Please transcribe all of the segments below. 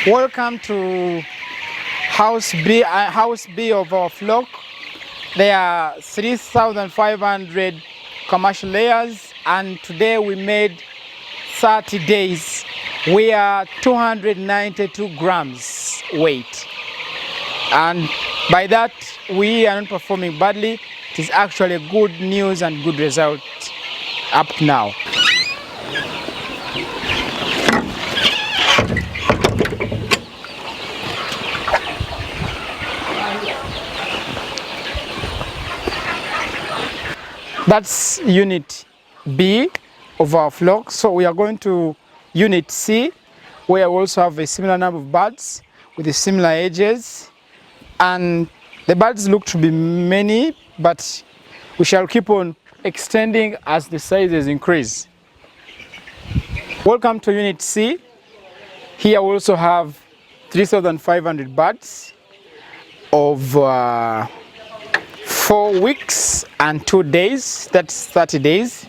Welcome to House B of our flock. There are 3,500 commercial layers, and today we made 30 days. We are 292 grams weight, and by that we are not performing badly. It is actually good news and good results up now. That's unit B of our flock. So we are going to unit C, where we also have a similar number of birds with the similar ages. And the birds look to be many, but we shall keep on extending as the sizes increase. Welcome to unit C. Here we also have 3,500 birds of 4 weeks and 2 days, that's 30 days.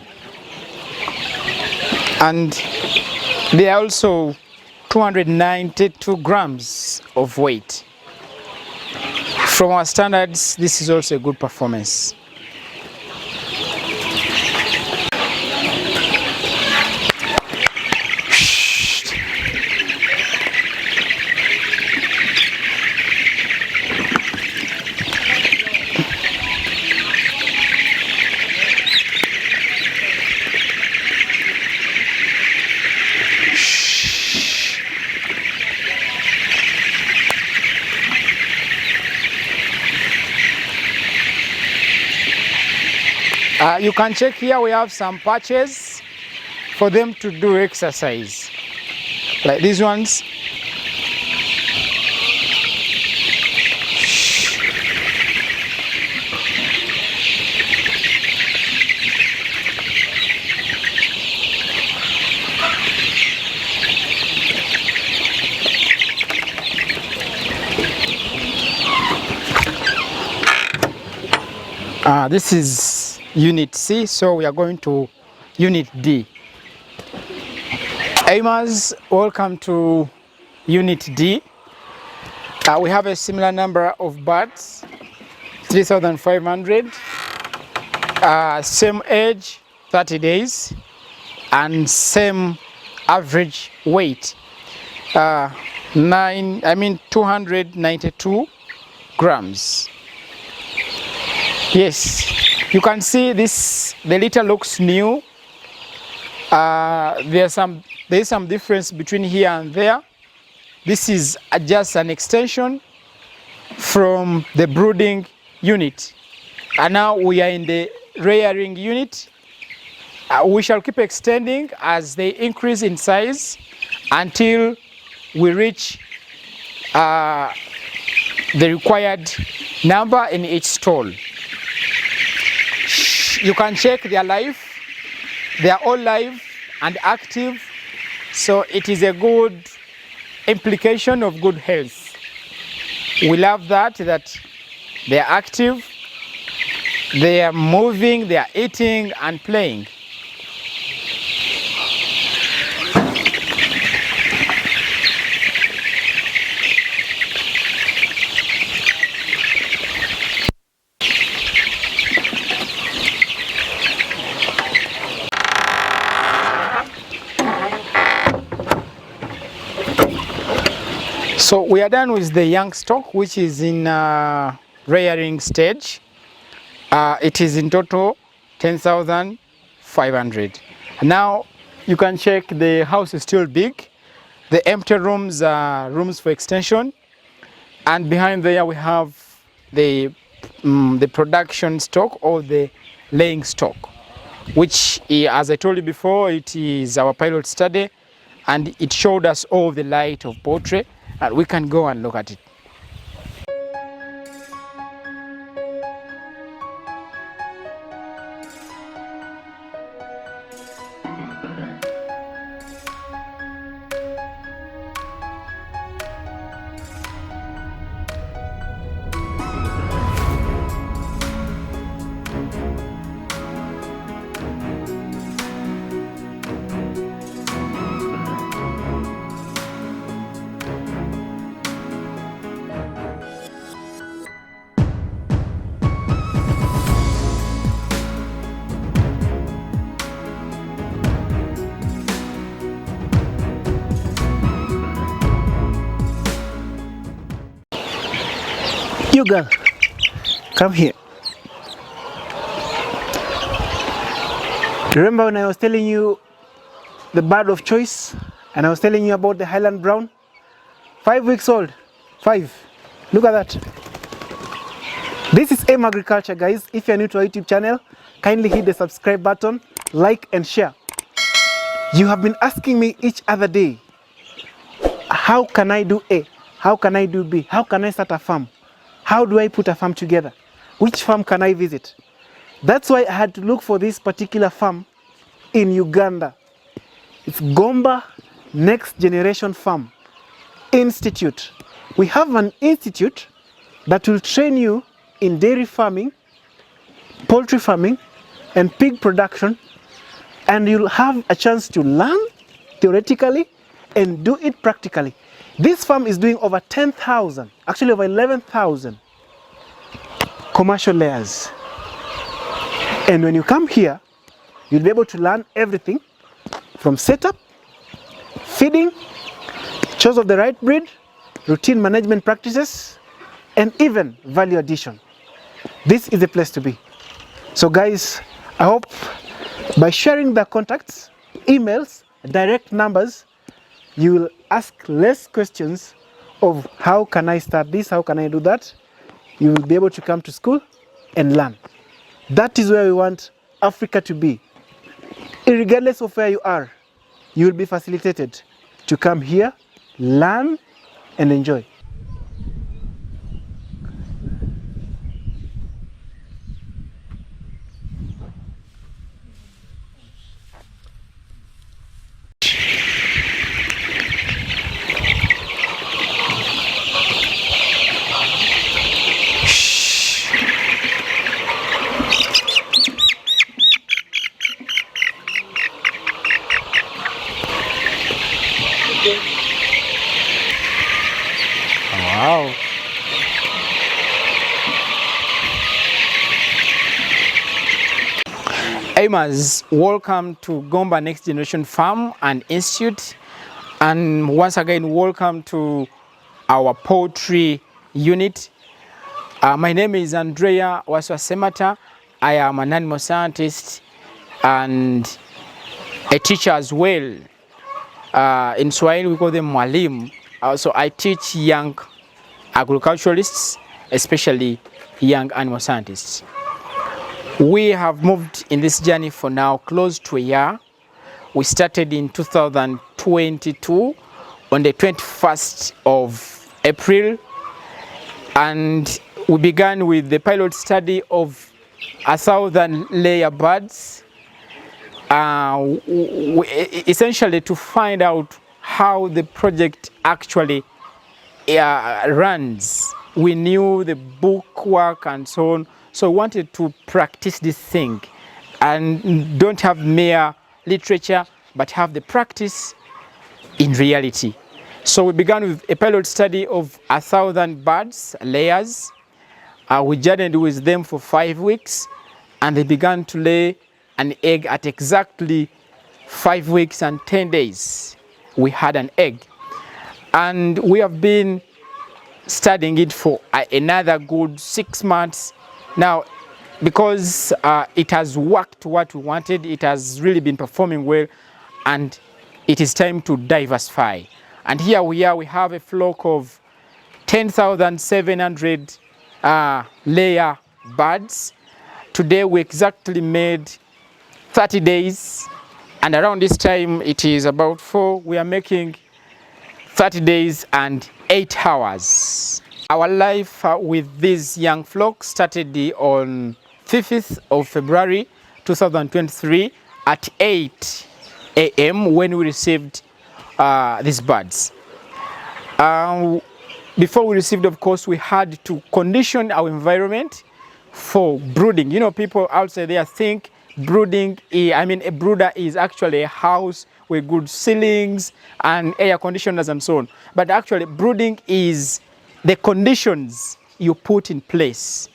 And they are also 292 grams of weight. From our standards, this is also a good performance. You can check here, we have some patches for them to do exercise, like these ones. This is unit C, so we are going to unit D. Aimers, welcome to unit D. We have a similar number of birds, 3,500, same age, 30 days, and same average weight, 292 grams. Yes, you can see this, the litter looks new. There is some difference between here and there. This is just an extension from the brooding unit. And now we are in the rearing unit. We shall keep extending as they increase in size until we reach the required number in each stall. You can check their life. They are all live and active, so it is a good implication of good health. We love that they are active, they are moving, they are eating and playing. So we are done with the young stock, which is in rearing stage. It is in total 10,500. Now you can check, the house is still big. The empty rooms are rooms for extension, and behind there we have the production stock or the laying stock, which, as I told you before, it is our pilot study, and it showed us all the light of poultry. And we can go and look at it. You girl, come here. Remember when I was telling you the bird of choice and I was telling you about the Highland Brown? 5 weeks old. 5. Look at that. This is AIM Agriculture, guys. If you're new to our YouTube channel, kindly hit the subscribe button, like and share. You have been asking me each other day, how can I do A? How can I do B? How can I start a farm? How do I put a farm together? Which farm can I visit? That's why I had to look for this particular farm in Uganda. It's GBA Next Generation Farm Institute. We have an institute that will train you in dairy farming, poultry farming, and pig production, and you'll have a chance to learn theoretically and do it practically. This farm is doing over 10,000, actually over 11,000 commercial layers. And when you come here, you'll be able to learn everything from setup, feeding, choice of the right breed, routine management practices, and even value addition. This is the place to be. So guys, I hope by sharing the contacts, emails, direct numbers, you will ask less questions of how can I start this, how can I do that. You will be able to come to school and learn. That is where we want Africa to be. Regardless of where you are, you will be facilitated to come here, learn, and enjoy. Wow. Aimers, welcome to GBA Next Generation Farm and Institute, and once again welcome to our poultry unit. My name is Andrea Waswasemata. I am an animal scientist and a teacher as well. In Swahili we call them mwalimu. So I teach young agriculturalists, especially young animal scientists. We have moved in this journey for now close to a year. We started in 2022 on the 21st of April, and we began with the pilot study of 1,000 layer birds, essentially to find out how the project actually runs. We knew the book work and so on, so we wanted to practice this thing and don't have mere literature but have the practice in reality. So we began with a pilot study of 1,000 birds, layers. We journeyed with them for 5 weeks, and they began to lay an egg at exactly 5 weeks and 10 days. We had an egg, and we have been studying it for another good 6 months now. Because it has worked what we wanted, it has really been performing well, and it is time to diversify. And here we are, we have a flock of 10,700 layer birds. Today we exactly made 30 days, and around this time it is about 4, we are making 30 days and 8 hours. Our life with this young flock started on 5th of February 2023 at 8 a.m. when we received these birds. Before we received, of course, we had to condition our environment for brooding. You know, people outside there think brooding, a brooder is actually a house with good ceilings and air conditioners and so on. But actually, brooding is the conditions you put in place.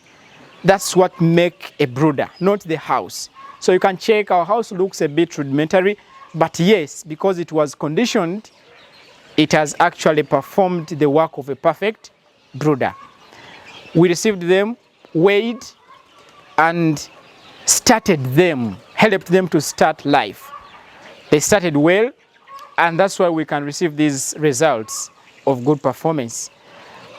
That's what make a brooder, not the house. So you can check, our house looks a bit rudimentary, but yes, because it was conditioned, it has actually performed the work of a perfect brooder. We received them, weighed, and started them, helped them to start life. They started well, and that's why we can receive these results of good performance.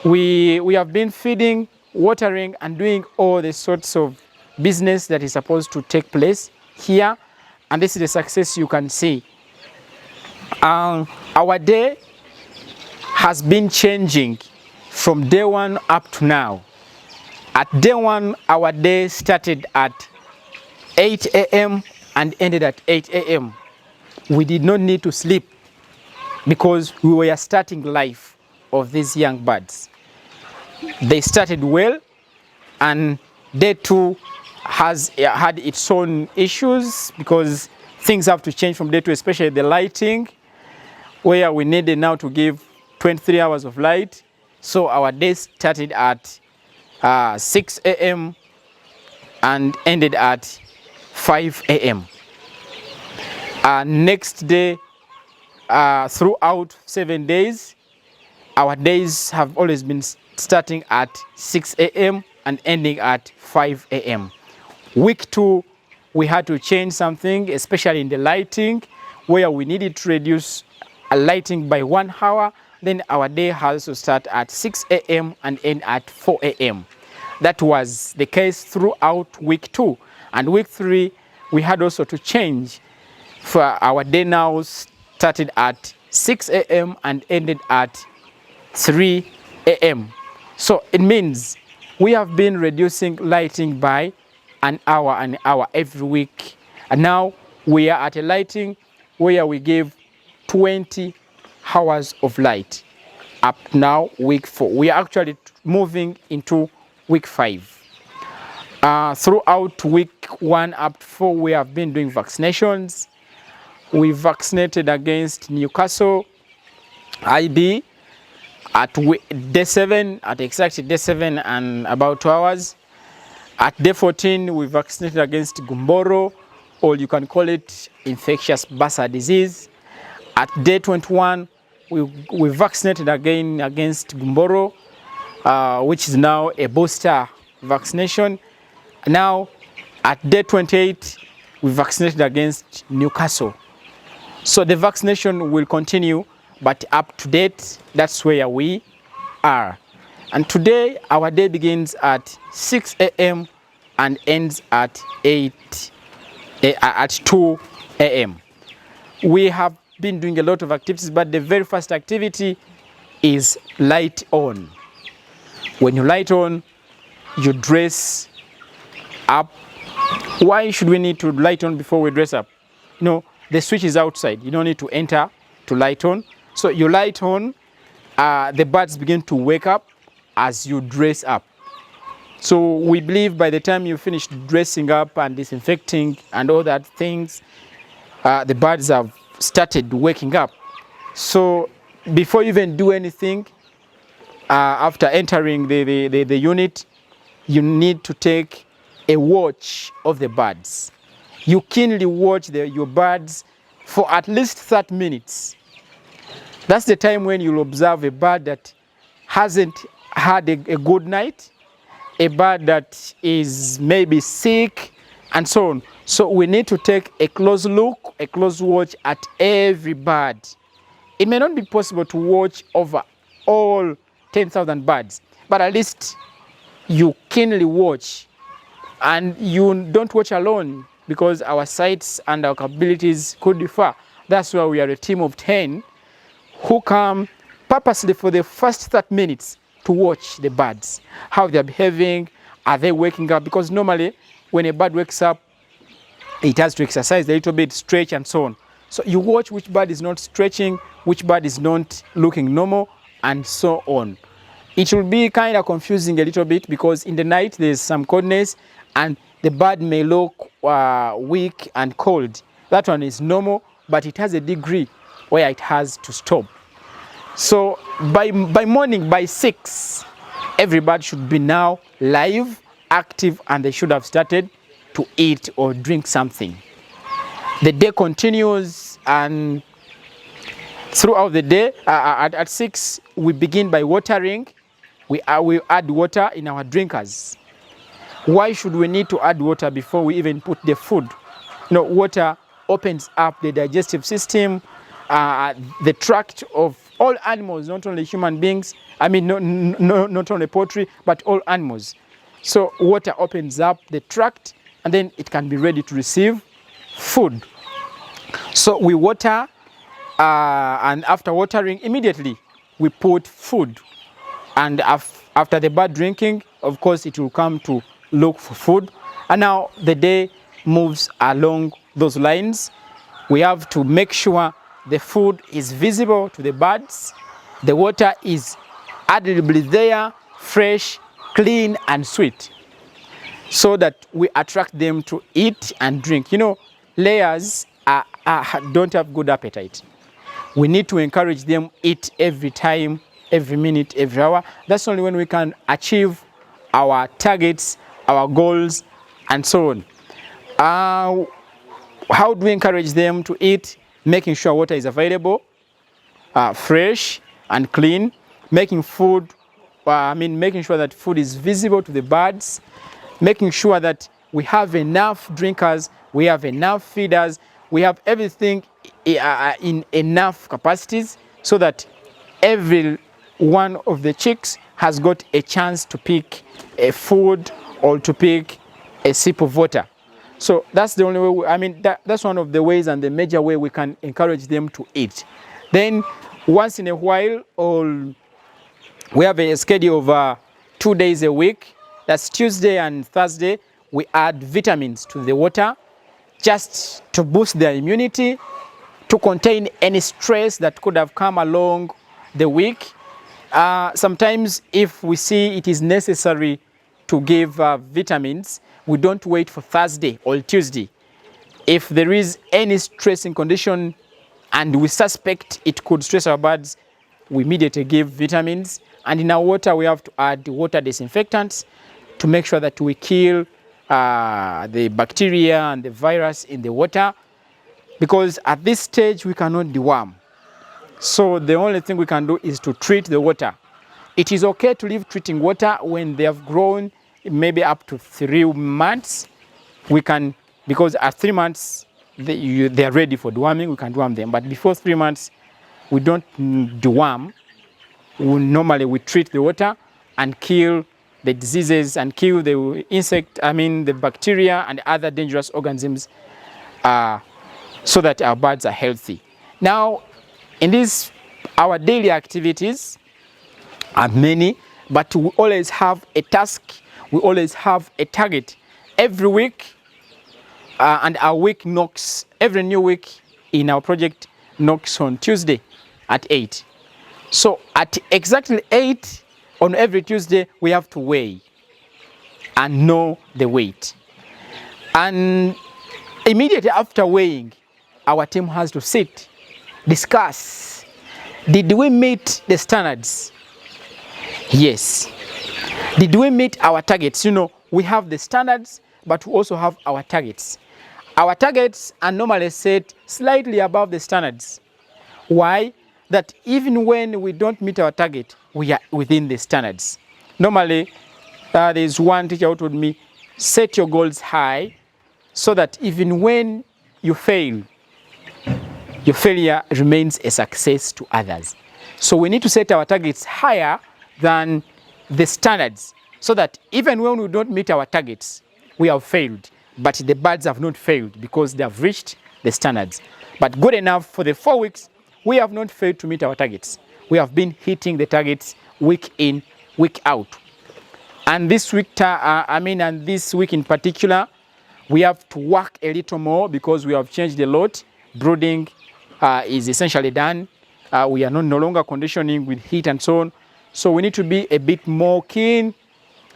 We have been feeding, watering, and doing all the sorts of business that is supposed to take place here, and this is the success you can see. Our day has been changing from day one up to now. At day one, our day started at 8 a.m. and ended at 8 a.m. We did not need to sleep because we were starting life of these young birds. They started well, and day two has had its own issues because things have to change from day two, especially the lighting, where we needed now to give 23 hours of light. So our day started at 6 a.m. and ended at 5 a.m. Next day, throughout 7 days, our days have always been starting at 6 a.m. and ending at 5 a.m. Week 2, we had to change something, especially in the lighting, where we needed to reduce lighting by 1 hour. Then our day has to start at 6 a.m. and end at 4 a.m. That was the case throughout week 2. And week 3, we had also to change. For our day now started at 6 a.m. and ended at 3 a.m. So it means we have been reducing lighting by an hour every week. And now we are at a lighting where we give 20 hours of light. Up now, week 4. We are actually moving into week 5. Throughout week 1 up to 4, we have been doing vaccinations. We vaccinated against Newcastle, IB, at day 7, at exactly day 7 and about 2 hours. At day 14, we vaccinated against Gumboro, or you can call it infectious Basa disease. At day 21, we vaccinated again against Gumboro, which is now a booster vaccination. Now, at day 28, we vaccinated against Newcastle. So the vaccination will continue, but up to date, that's where we are. And today, our day begins at 6 a.m. and ends at 2 a.m. We have been doing a lot of activities, but the very first activity is light on. When you light on, you dress up. Why should we need to light on before we dress up? No, the switch is outside. You don't need to enter to light on. So you light on, the birds begin to wake up as you dress up. So we believe by the time you finish dressing up and disinfecting and all that things, the birds have started waking up. So before you even do anything, after entering the unit, you need to take a watch of the birds. You keenly watch your birds for at least 30 minutes. That's the time when you'll observe a bird that hasn't had a good night, a bird that is maybe sick, and so on. So we need to take a close look, a close watch at every bird. It may not be possible to watch over all 10,000 birds, but at least you keenly watch. And you don't watch alone, because our sights and our capabilities could differ. That's why we are a team of 10 who come purposely for the first 30 minutes to watch the birds, how they're behaving, are they waking up? Because normally when a bird wakes up, it has to exercise a little bit, stretch and so on. So you watch which bird is not stretching, which bird is not looking normal, and so on. It will be kind of confusing a little bit because in the night there's some coldness and the bird may look weak and cold. That one is normal, but it has a degree where it has to stop. So by morning, by 6, every bird should be now live, active, and they should have started to eat or drink something. The day continues, and throughout the day, at 6, we begin by watering. we add water in our drinkers. Why should we need to add water before we even put the food? Water opens up the digestive system, the tract of all animals, not only human beings. I mean, not only poultry, but all animals. So water opens up the tract, and then it can be ready to receive food. So we water, and after watering, immediately we put food. And after the bird drinking, of course, it will come to look for food. And now the day moves along those lines. We have to make sure the food is visible to the birds. The water is audibly there, fresh, clean, and sweet, so that we attract them to eat and drink. Layers don't have good appetite. We need to encourage them eat every time, every minute, every hour. That's only when we can achieve our targets, our goals, and so on. How do we encourage them to eat? Making sure water is available, fresh and clean, making sure that food is visible to the birds, making sure that we have enough drinkers, we have enough feeders, we have everything in enough capacities, so that every one of the chicks has got a chance to pick a food or to pick a sip of water. So that's the only way, that's one of the ways, and the major way we can encourage them to eat. Then once in a while, we have a schedule of 2 days a week. That's Tuesday and Thursday. We add vitamins to the water just to boost their immunity, to contain any stress that could have come along the week. Sometimes if we see it is necessary to give vitamins, we don't wait for Thursday or Tuesday. If there is any stressing condition and we suspect it could stress our birds, we immediately give vitamins. And in our water, we have to add water disinfectants to make sure that we kill the bacteria and the virus in the water, because at this stage we cannot deworm. So the only thing we can do is to treat the water. It is okay to leave treating water when they have grown maybe up to 3 months. We can, because at 3 months they are ready for deworming, we can deworm them. But before 3 months, we don't deworm. Normally we treat the water and kill the diseases and kill the the bacteria and other dangerous organisms, so that our birds are healthy. Now, in this, our daily activities are many, but we always have a task, we always have a target. Every week, and our week knocks, every new week in our project knocks on Tuesday at 8. So at exactly 8 on every Tuesday, we have to weigh and know the weight. And immediately after weighing, our team has to sit, discuss. Did we meet the standards? Yes. Did we meet our targets? We have the standards, but we also have our targets. Our targets are normally set slightly above the standards. Why? That even when we don't meet our target, we are within the standards. Normally, there is one teacher who told me, set your goals high so that even when you fail, your failure remains a success to others. So we need to set our targets higher than the standards, so that even when we don't meet our targets, we have failed. But the birds have not failed because they have reached the standards. But good enough for the 4 weeks, we have not failed to meet our targets. We have been hitting the targets week in, week out. And this week, and this week in particular, we have to work a little more because we have changed a lot. Brooding is essentially done. We are no longer conditioning with heat and so on. So we need to be a bit more keen,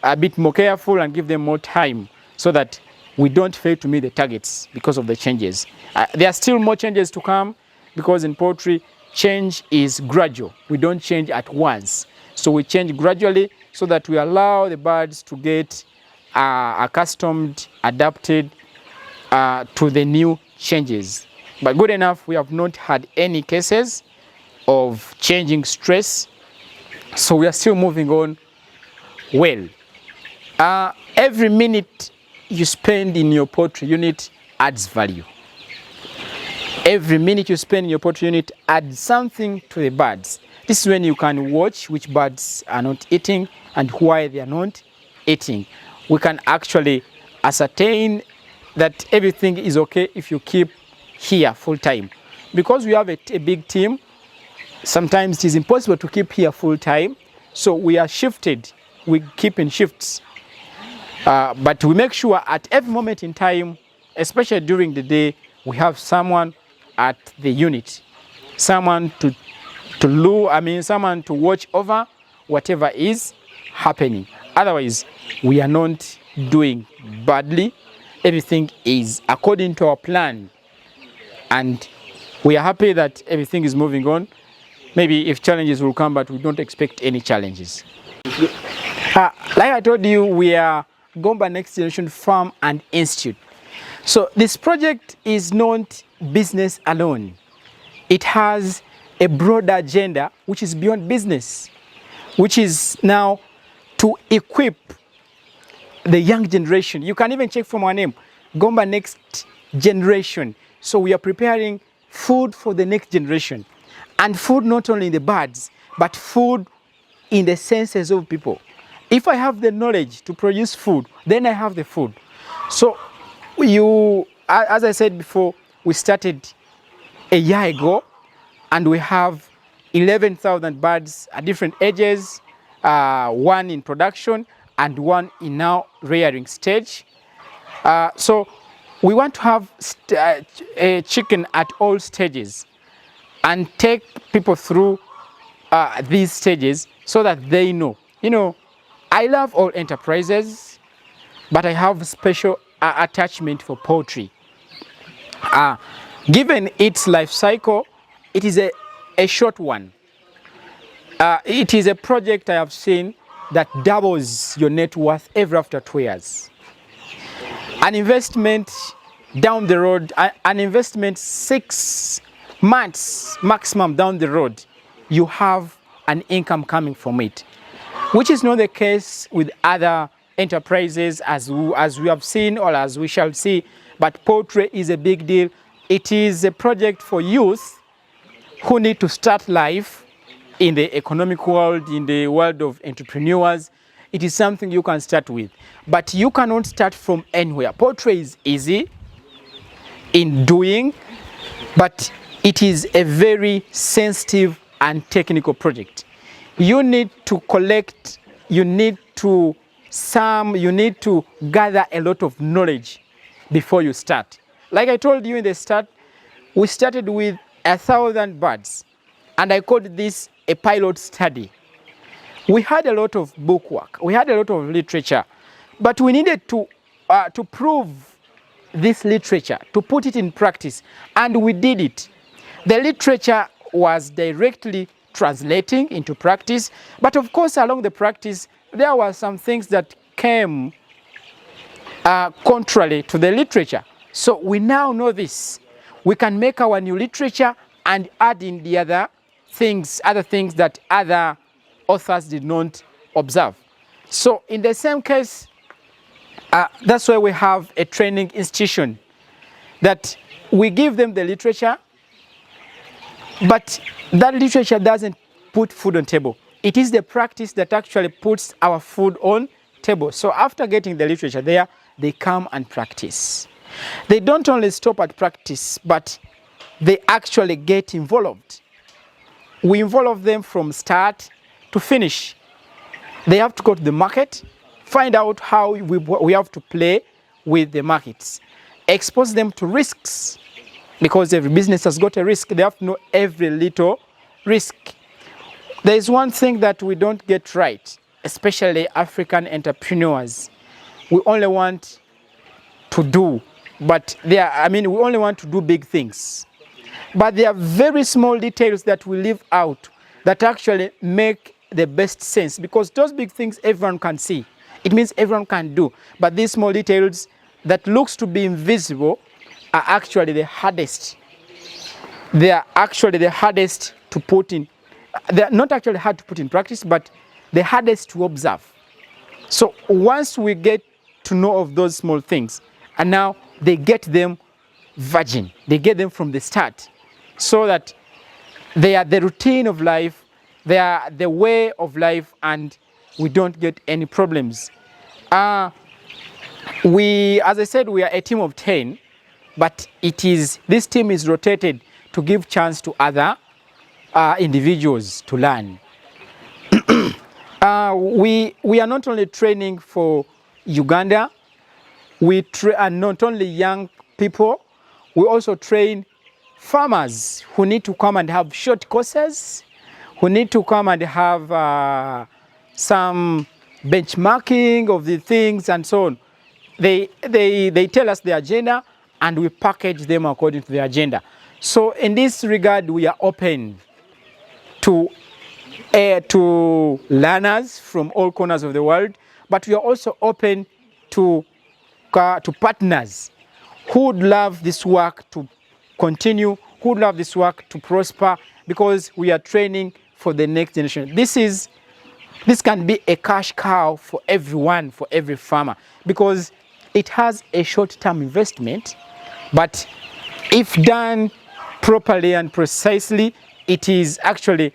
a bit more careful, and give them more time so that we don't fail to meet the targets because of the changes. There are still more changes to come, because in poultry, change is gradual. We don't change at once. So we change gradually so that we allow the birds to get accustomed, adapted to the new changes. But good enough, we have not had any cases of changing stress. So we are still moving on well. Every minute you spend in your poultry unit adds value. Every minute you spend in your poultry unit adds something to the birds. This is when you can watch which birds are not eating and why they are not eating. We can actually ascertain that everything is okay if you keep here full time. Because we have a big team, sometimes it is impossible to keep here full time. So we are shifted, we keep in shifts. But we make sure at every moment in time, especially during the day, we have someone at the unit, someone to someone to watch over whatever is happening. Otherwise, we are not doing badly. Everything is according to our plan. And we are happy that everything is moving on. Maybe if challenges will come, but we don't expect any challenges. Like I told you, we are GBA Next Generation Farm and Institute. So this project is not business alone. It has a broader agenda which is beyond business, which is now to equip the young generation. You can even check from our name, GBA Next Generation. So we are preparing food for the next generation. And food not only in the birds, but food in the senses of people. If I have the knowledge to produce food, then I have the food. So as I said before, we started a year ago, and we have 11,000 birds at different ages, one in production and one in now rearing stage. So we want to have a chicken at all stages and take people through these stages so that they know. You know, I love all enterprises, but I have special attachment for poultry. Given its life cycle, it is a short one. It is a project I have seen that doubles your net worth every after 2 years. An investment down the road, an investment 6 months maximum down the road, you have an income coming from it, which is not the case with other enterprises as we have seen or as we shall see. But poultry is a big deal. It is a project for youth who need to start life in the economic world, in the world of entrepreneurs. It is something you can start with, but you cannot start from anywhere. Poultry is easy in doing, but it is a very sensitive and technical project. You need to collect, you need to gather a lot of knowledge before you start. Like I told you in the start, we started with 1,000 birds, and I called this a pilot study. We had a lot of bookwork, we had a lot of literature, but we needed to prove this literature, to put it in practice, and we did it. The literature was directly translating into practice, but of course along the practice there were some things that came contrary to the literature. So we now know this. We can make our new literature and add in the other things that other authors did not observe. So in the same case, that's why we have a training institution that we give them the literature, but that literature doesn't put food on table. It is the practice that actually puts our food on table. So after getting the literature there, they come and practice. They don't only stop at practice, but they actually get involved. We involve them from start to finish. They have to go to the market, find out how we have to play with the markets, expose them to risks, because every business has got a risk. They have to know every little risk. There is one thing that we don't get right, especially African entrepreneurs. We only want to do, we only want to do big things. But there are very small details that we leave out that actually make the best sense, because those big things everyone can see. It means everyone can do. But these small details that looks to be invisible are actually the hardest. They are actually the hardest to put in. They are not actually hard to put in practice, but the hardest to observe. So once we get to know of those small things, and now they get them virgin, they get them from the start, so that they are the routine of life, they are the way of life, and we don't get any problems. As I said, we are a team of 10, but this team is rotated to give chance to other individuals to learn. We are not only training for Uganda, we are not only young people, we also train farmers who need to come and have short courses, who need to come and have some benchmarking of the things and so on. They tell us the agenda and we package them according to the agenda. So in this regard, we are open to learners from all corners of the world, but we are also open to partners who would love this work to continue, who would love this work to prosper, because we are training for the next generation. This can be a cash cow for everyone, for every farmer, because it has a short-term investment, but if done properly and precisely, it is actually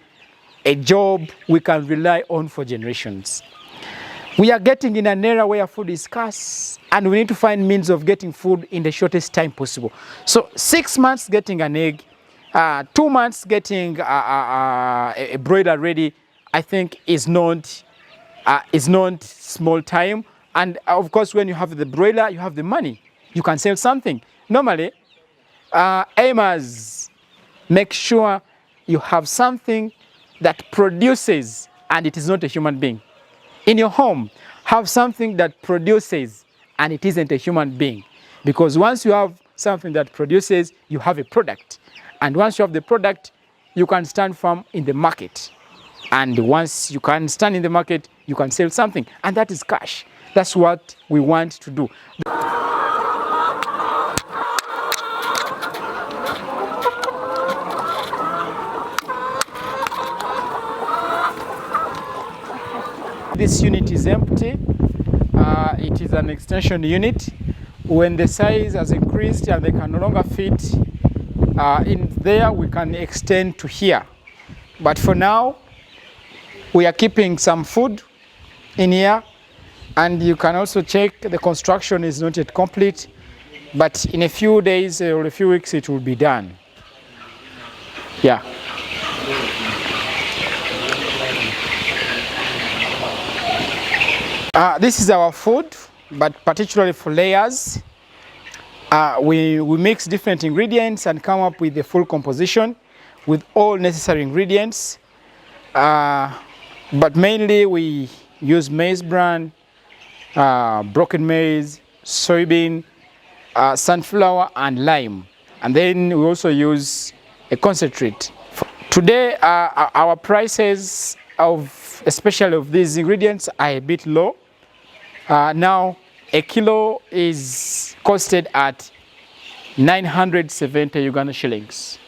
a job we can rely on for generations. We are getting in an era where food is scarce, and we need to find means of getting food in the shortest time possible. So 6 months getting an egg, 2 months getting a broiler ready, I think is not small time. And of course, when you have the broiler, you have the money. You can sell something. Normally, aimers make sure you have something that produces, and it is not a human being. In your home, have something that produces, and it isn't a human being. Because once you have something that produces, you have a product. And once you have the product, you can stand firm in the market. And once you can stand in the market, you can sell something. And that is cash. That's what we want to do. This unit is empty. It is an extension unit. When the size has increased and they can no longer fit in there, we can extend to here. But for now, we are keeping some food in here, and you can also check the construction is not yet complete, but in a few days or a few weeks it will be done. Yeah. This is our food, but particularly for layers. We mix different ingredients and come up with the full composition with all necessary ingredients. But mainly we use maize bran, broken maize, soybean, sunflower, and lime. And then we also use a concentrate. Today, our prices especially of these ingredients are a bit low. Now, a kilo is costed at 970 Uganda shillings.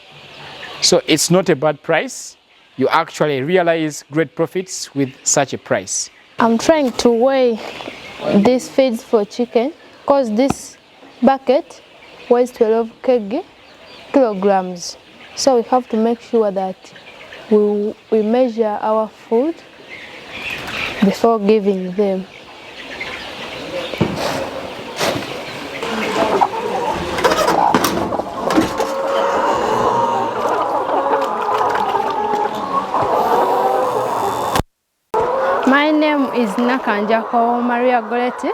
So it's not a bad price. You actually realize great profits with such a price. I'm trying to weigh these feeds for chicken because this bucket weighs 12 kilograms. So we have to make sure that we measure our food before giving them. My name is Nakanjako Maria Goretti,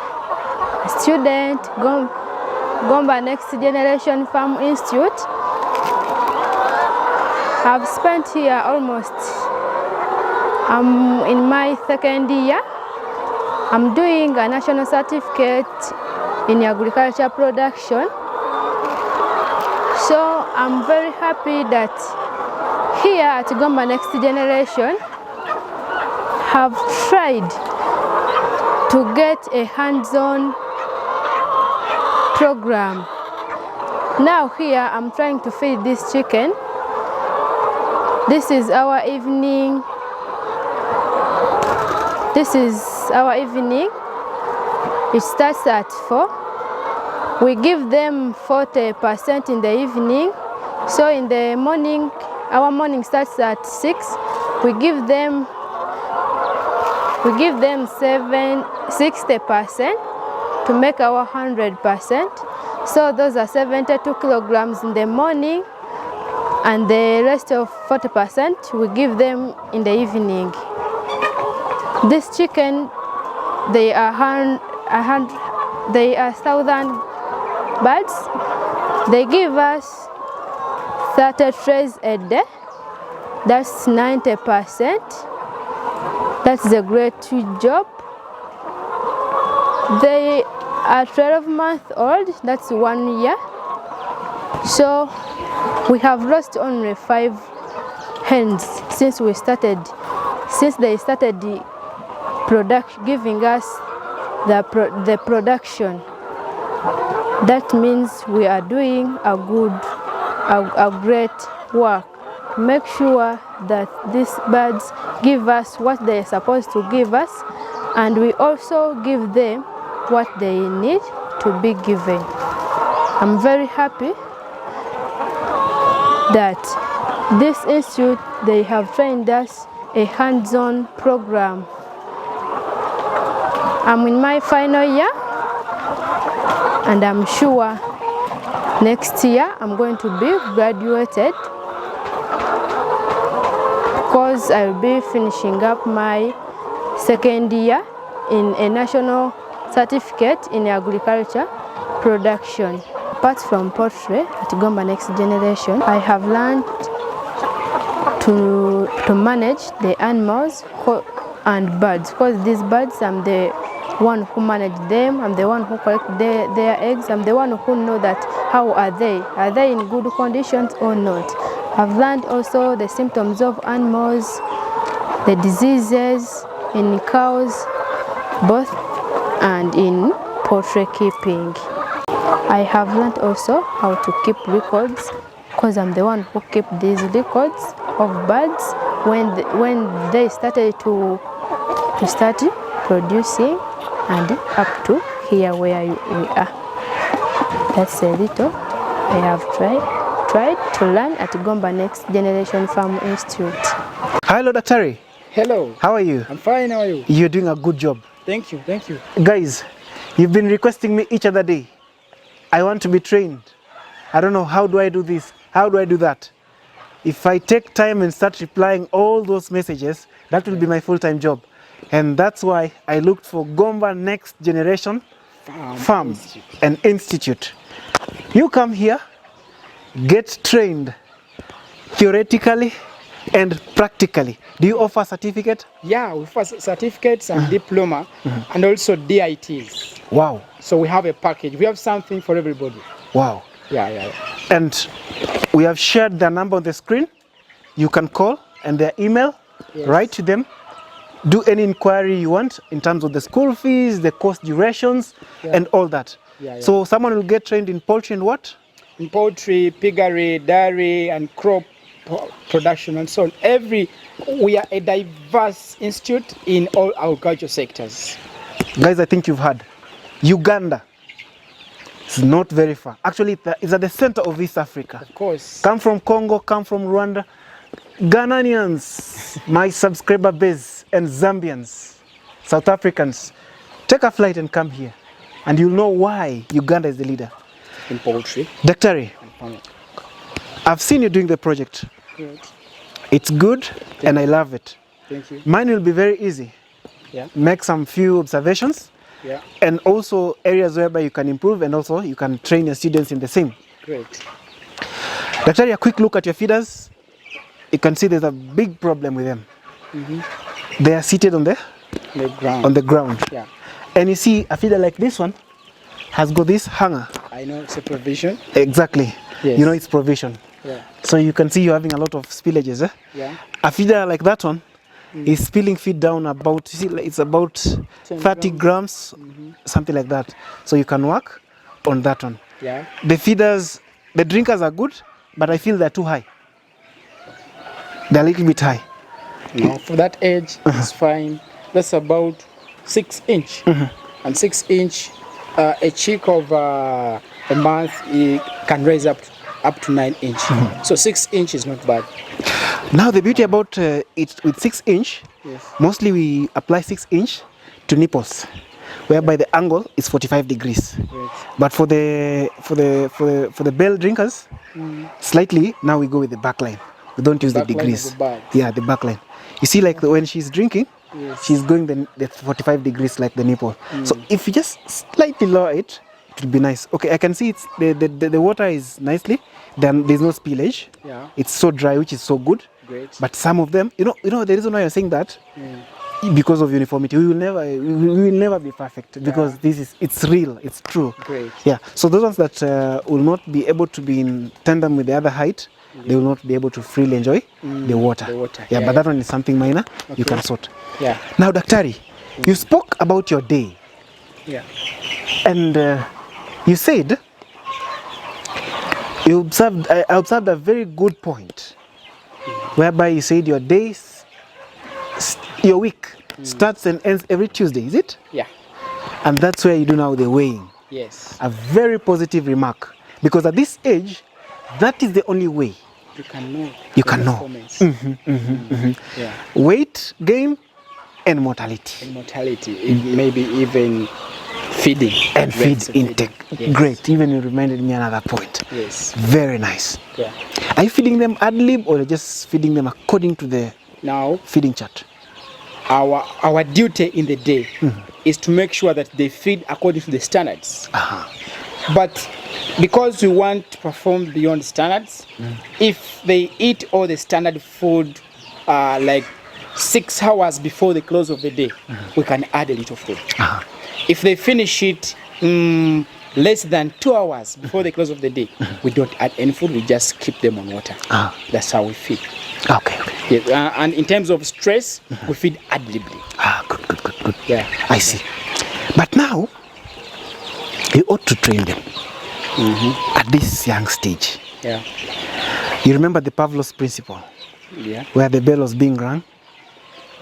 student, GBA Next Generation Farm Institute. I've spent here almost, I'm in my second year. I'm doing a national certificate in agriculture production. So I'm very happy that here at GBA Next Generation have tried to get a hands-on program. Now here I'm trying to feed this chicken. This is our evening. It starts at 4. We give them 40% in the evening. So in the morning, our morning starts at 6. We give them 60% to make our 100%. So those are 72 kilograms in the morning, and the rest of 40% we give them in the evening. This chicken, they are 1,000 birds. They give us 30 trays a day. That's 90%. That's a great job. They are 12 months old. That's 1 year. So we have lost only 5 hens since they started giving us the production. That means we are doing a great work. Make sure that these birds give us what they are supposed to give us, and we also give them what they need to be given. I'm very happy that this institute, they have trained us a hands-on program. I'm in my final year, and I'm sure next year I'm going to be graduated, because I will be finishing up my second year in a national certificate in agriculture production. Apart from poultry at GBA Next Generation, I have learned to manage the animals and birds, because these birds, I'm the one who manage them, I'm the one who collect their eggs, I'm the one who know that how are they in good conditions or not. I've learned also the symptoms of animals, the diseases in cows, both, and in poultry keeping. I have learned also how to keep records, because I'm the one who keep these records of birds when they started to start producing and up to here where we are. That's a little I have tried to learn at GBA Next Generation Farm Institute. Hello, Daktari. Hello. How are you? I'm fine, how are you? You're doing a good job. Thank you, thank you. Guys, you've been requesting me each other day. I want to be trained. I don't know, how do I do this? How do I do that? If I take time and start replying all those messages, that will be my full-time job. And that's why I looked for GBA Next Generation Farm and Institute. You come here, get trained theoretically and practically. Do you offer certificate? Yeah, we offer certificates and diploma and also DITs. Wow. So we have a package. We have something for everybody. Wow. Yeah. And we have shared their number on the screen. You can call, and their email, write to them. Do any inquiry you want in terms of the school fees, the course durations, and all that. So someone will get trained in poultry and what? In poultry, piggery, dairy, and crop production and so on. We are a diverse institute in all agricultural sectors. Guys, I think you've heard. Uganda is not very far. Actually, it's at the center of East Africa. Of course. Come from Congo, come from Rwanda. Ghanaians, my subscriber base, and Zambians, South Africans, take a flight and come here, and you'll know why Uganda is the leader in poultry. Daktari, I've seen you doing the project. Good. It's good, and I love it. Thank you. Mine will be very easy. Yeah. Make some few observations. Yeah. And also areas whereby you can improve, and also you can train your students in the same. Great. Daktari, a quick look at your feeders. You can see there's a big problem with them. They are seated on the ground. Yeah. And you see a feeder like this one has got this hanger. I know it's a provision. Exactly. Yes. You know it's provision. Yeah. So you can see you're having a lot of spillages. Yeah. A feeder like that one is spilling feed down about, you see, it's about 30 grams, something like that. So you can work on that one. Yeah. The feeders, the drinkers are good, but I feel they're too high. They're a little bit high. No, for that age, it's fine. That's about 6 inch. And 6 inch, a chick of a month, it can raise up to 9 inch. So 6 inch is not bad. Now the beauty about it with 6 inch, Yes. mostly we apply 6 inch to nipples, whereby the angle is 45 degrees. Great. But for the bell drinkers, slightly now we go with the back line. We don't use the back line of degrees. the bag. Yeah, the back line. You see, like when she's drinking, Yes. she's going the 45 degrees like the nipple. So if you just slightly lower it, it will be nice. Okay, I can see it's the water is nicely. Then there's no spillage. Yeah. It's so dry, which is so good. Great. But some of them, you know, the reason why you're saying that, because of uniformity, we will never be perfect because it's real, it's true. Great. Yeah. So those ones that will not be able to be in tandem with the other height, they will not be able to freely enjoy the water. Yeah, but that one is something minor. You can sort. Yeah. Now, Daktari, you spoke about your day, Yeah. and you said I observed a very good point, whereby you said your days, your week starts and ends every Tuesday, is it? Yeah. And that's where you do now the weighing. Yes. A very positive remark, because at this age, that is the only way You can know. you the can know. performance. Yeah. Weight gain and mortality. And mortality, maybe even feeding. And feed rates of intake. feeding. Yes. Great. Even you reminded me another point. Yes. Very nice. Yeah. Are you feeding them ad lib or just feeding them according to the Now, feeding chart? our duty in the day is to make sure that they feed according to the standards. But because we want to perform beyond standards, if they eat all the standard food like 6 hours before the close of the day, we can add a little food. If they finish it less than 2 hours before the close of the day, we don't add any food, we just keep them on water. That's how we feed. Okay. Yeah, and in terms of stress, we feed ad libly. Good. Yeah. I see. But now, you ought to train them at this young stage. Yeah. You remember the Pavlov's principle, Yeah. where the bell was being rung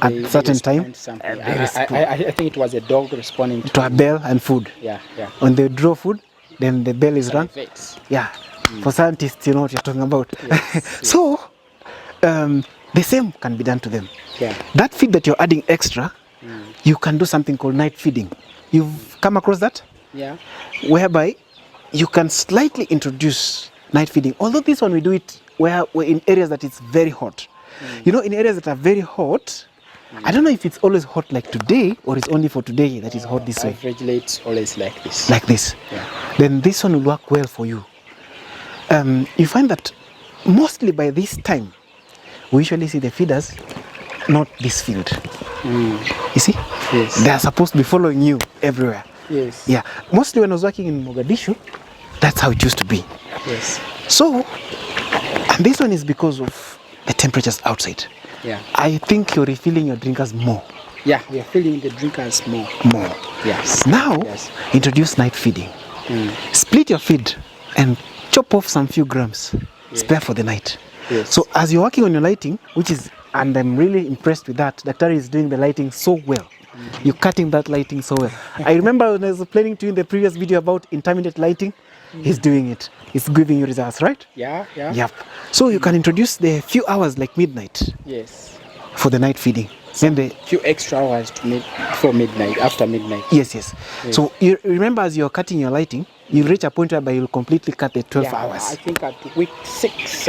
at They a certain time respond to something. I think it was a dog responding to a bell and food. Yeah. When they draw food, then the bell is rung. Salivates. Yeah. For scientists, you know what you're talking about. Yes. So, the same can be done to them. Yeah. That feed that you're adding extra, you can do something called night feeding. You've come across that? Yeah. Whereby you can slightly introduce night feeding. Although this one we do it where we're in areas that it's very hot. You know, in areas that are very hot, I don't know if it's always hot like today or it's only for today that is hot this way. Averagely, it's always like this. Like this. Yeah. Then this one will work well for you. You find that mostly by this time, we usually see the feeders not this field. You see? Yes. They are supposed to be following you everywhere. Yes. Yeah. Mostly when I was working in Mogadishu, that's how it used to be. Yes. So, and this one is because of the temperatures outside. Yeah. I think you're refilling your drinkers more. Yeah. We are filling the drinkers more. Yes. Now, Yes. introduce night feeding. Split your feed and chop off some few grams. Spare for the night. Yes. So as you're working on your lighting, which is, and I'm really impressed with that, Daktari is doing the lighting so well. You're cutting that lighting so well. I remember when I was explaining to you in the previous video about intermittent lighting, he's doing it. He's giving you results, right? Yeah. Yep. So you can introduce the few hours like midnight Yes. for the night feeding. Then the Few extra hours before midnight, after midnight. yes. So you remember as you're cutting your lighting, you reach a point whereby you'll completely cut the 12 Yeah, hours. I think at week 6.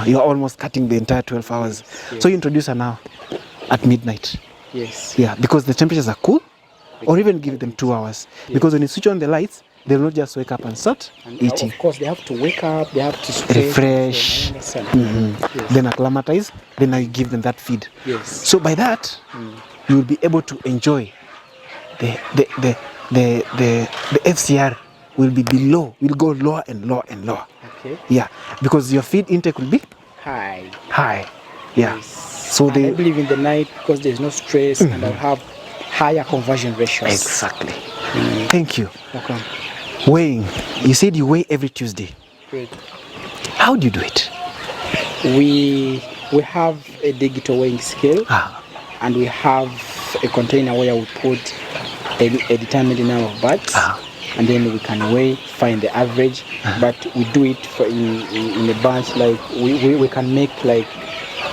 You're almost cutting the entire 12 hours. Yes. So you introduce her now at midnight. Yes. Yeah, because the temperatures are cool, or even give them 2 hours. Because when you switch on the lights, they'll not just wake up and start And eating. of course, they have to wake up, they have to stretch. Refresh. I understand. Yes. Then acclimatize, then now you give them that feed. Yes. So by that, you will be able to enjoy the FCR will be below, will go lower and lower and lower. Okay. Yeah, because your feed intake will be Hi. high. Yeah. So And I they believe in the night because there's no stress and I'll have higher conversion ratios. exactly. Thank you. Okay. Weighing. You said you weigh every Tuesday. Great. How do you do it? We have a digital weighing scale Ah, and we have a container where we put a determined number of birds, and then we can weigh, find the average. But we do it for in a bunch. Like we can make like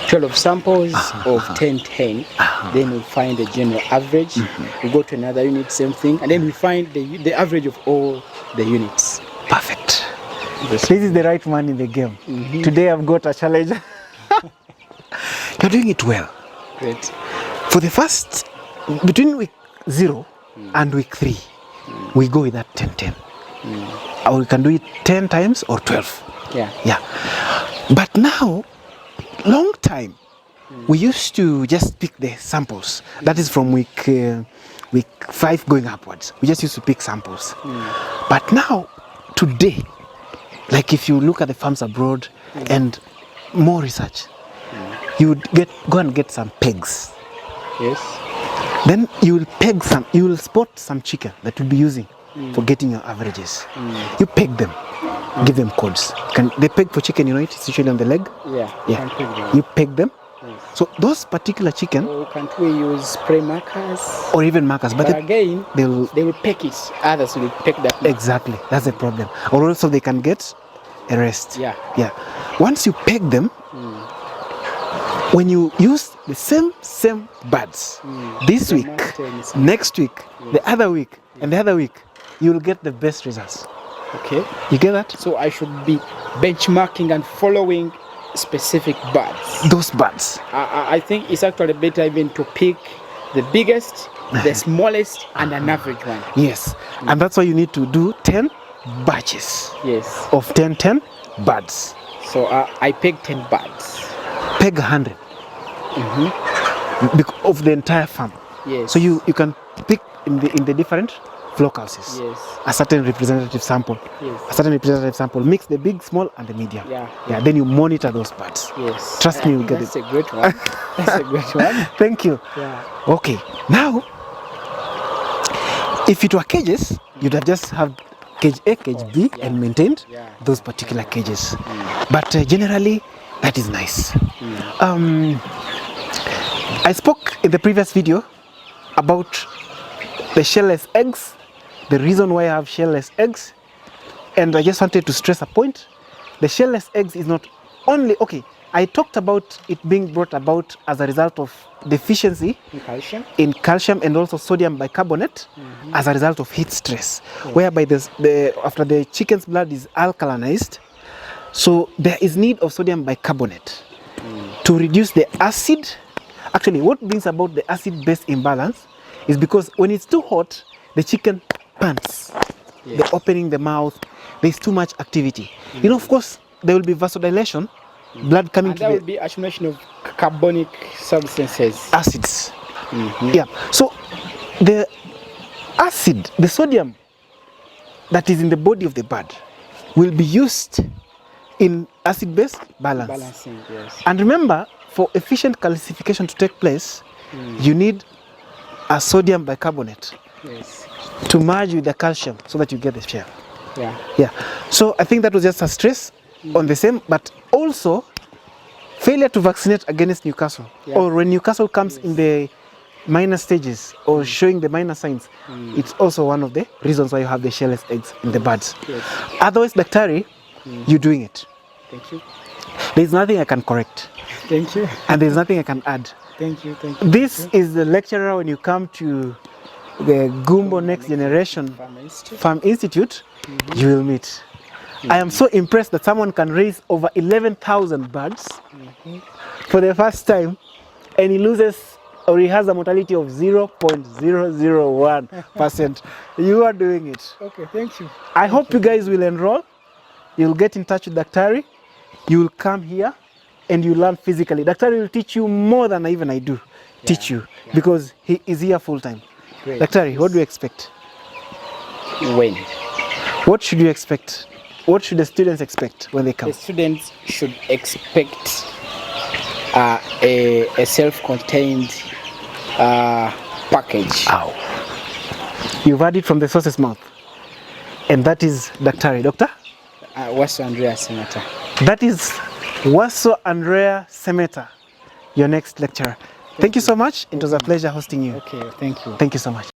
12 samples of 10. Then we find the general average. We go to another unit, same thing, and then we find the average of all the units. Perfect. This is the right man in the game. Today I've got a challenge. You're doing it well. Great. For the first, between week 0 and week 3, we go with that 10. Or we can do it 10 times or 12. Yeah. But now, long time, we used to just pick the samples. That is from week 5 going upwards. We just used to pick samples. But now, today, like if you look at the farms abroad and more research, you would go and get some pegs. Yes. Then you will peg some, you will spot some chicken that you'll be using for getting your averages. You peg them, give them codes. They peg for chicken, you know it, it's usually on the leg. Yeah. You peg them. Yes. So those particular chicken. Or can't we use spray markers? Or even markers, but again, they will peg it. Others will peg that. Exactly, that's the problem. Or also they can get a rest. Yeah. Once you peg them, when you use the same birds, this week, next week, the other week, and the other week, you will get the best results. Okay. You get that? So I should be benchmarking and following specific birds. Those birds. I think it's actually better even to pick the biggest, the smallest, and an average one. Yes. And that's why you need to do 10 batches. Yes. Of 10 birds. So I picked 10 birds. Peg 100 of the entire farm. Yes. So you can pick in the different flock houses. Yes. A certain representative sample. Yes. A certain representative sample. Mix the big, small, and the medium. Yeah. Then you monitor those birds. Yes. Trust me, you'll get it. That's a great one. That's a great one. Thank you. Yeah. Okay. Now, if it were cages, you'd have just have cage A, cage B, and maintained those particular cages. But generally, that is nice. I spoke in the previous video about the shellless eggs, the reason why I have shellless eggs, and I just wanted to stress a point. The shellless eggs is not only, I talked about it being brought about as a result of deficiency in calcium and also sodium bicarbonate as a result of heat stress, whereby after the chicken's blood is alkalinized, so there is need of sodium bicarbonate to reduce the acid. Actually, what brings about the acid-base imbalance is because when it's too hot, the chicken pants. They're opening the mouth. There's too much activity. You know, of course, there will be vasodilation, blood coming to there will be accumulation of carbonic substances. Acids. Yeah. So the acid, the sodium that is in the body of the bird will be used in acid-base balance. Balancing, yes. And remember, for efficient calcification to take place, you need a sodium bicarbonate to merge with the calcium so that you get the shell. Yeah. So I think that was just a stress on the same, but also failure to vaccinate against Newcastle, or when Newcastle comes in the minor stages or showing the minor signs, it's also one of the reasons why you have the shellless eggs in the birds. Otherwise, Daktari, you're doing it. Thank you. There's nothing I can correct. Thank you. And there's nothing I can add. Thank you. This is the lecturer when you come to the GBA Next Generation Farm Institute, you will meet. I am so impressed that someone can raise over 11,000 birds for the first time, and he loses, or he has a mortality of 0.001%. You are doing it. Okay, thank you. I hope you guys will enroll. You'll get in touch with Daktari. You will come here and you learn physically. Daktari will teach you more than even I do teach you, because he is here full time. Great. Daktari, what do you expect? When? What should you expect? What should the students expect when they come? The students should expect a self-contained package. Ow. You've heard it from the source's mouth. And that is Daktari. Doctor? Waso Andrea Semeta. That is Waso Andrea Semeta, your next lecturer. Thank you so much. It was a pleasure hosting you. Okay, thank you. Thank you so much.